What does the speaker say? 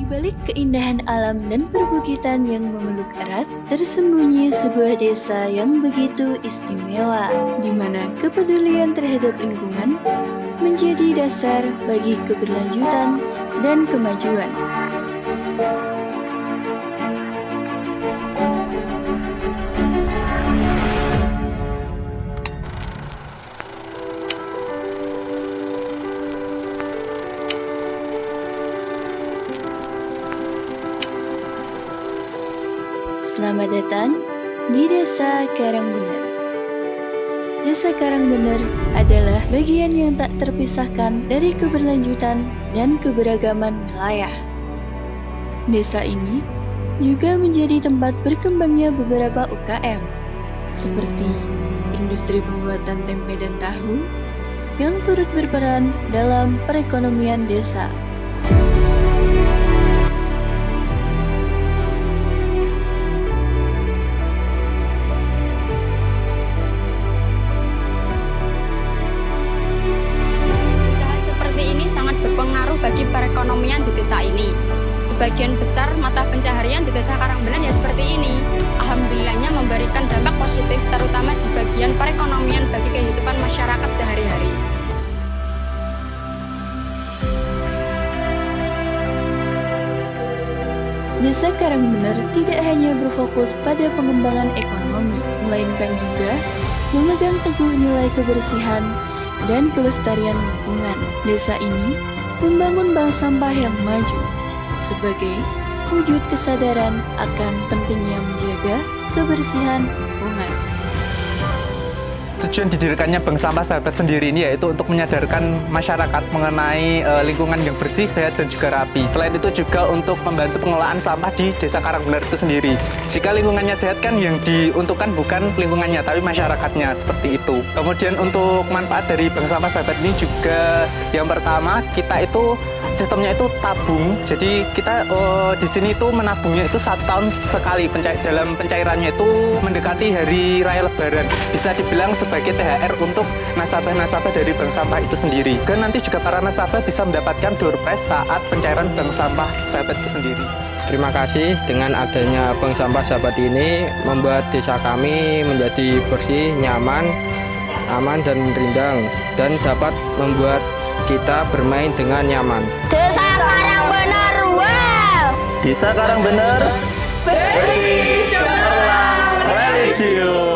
balik keindahan alam dan perbukitan yang memeluk erat, tersembunyi sebuah desa yang begitu istimewa, di mana kepedulian terhadap lingkungan menjadi dasar bagi keberlanjutan dan kemajuan. Selamat datang di Desa Karangbener. Desa Karangbener adalah bagian yang tak terpisahkan dari keberlanjutan dan keberagaman wilayah. Desa ini juga menjadi tempat berkembangnya beberapa UKM, seperti industri pembuatan tempe dan tahu, yang turut berperan dalam perekonomian desa. Berpengaruh bagi perekonomian di desa ini. Sebagian besar mata pencaharian di Desa Karangbener ya seperti ini. Alhamdulillahnya memberikan dampak positif terutama di bagian perekonomian bagi kehidupan masyarakat sehari-hari. Desa Karangbener tidak hanya berfokus pada pengembangan ekonomi, melainkan juga memegang teguh nilai kebersihan dan kelestarian lingkungan. Desa ini membangun bank sampah yang maju sebagai wujud kesadaran akan pentingnya menjaga kebersihan lingkungan. Tujuan didirikannya Bank Sampah Sahabat sendiri ini yaitu untuk menyadarkan masyarakat mengenai lingkungan yang bersih, sehat, dan juga rapi. Selain itu juga untuk membantu pengelolaan sampah di Desa Karangbener itu sendiri. Jika lingkungannya sehat kan yang diuntungkan bukan lingkungannya tapi masyarakatnya, seperti itu. Kemudian untuk manfaat dari Bank Sampah Sahabat ini juga yang pertama kita itu sistemnya itu tabung. Jadi kita di sini itu menabungnya itu 1 tahun sekali. Dalam pencairannya itu mendekati hari raya Lebaran. Bisa dibilang sebagai THR untuk nasabah-nasabah dari bank sampah itu sendiri. Dan nanti juga para nasabah bisa mendapatkan door prize saat pencairan Bank Sampah Sahabat itu sendiri. Terima kasih dengan adanya Bank Sampah Sahabat ini membuat desa kami menjadi bersih, nyaman, aman dan rindang dan dapat membuat kita bermain dengan nyaman. Desa Karangbener, wow! Desa Karangbener, bersih, cemerlang, religius.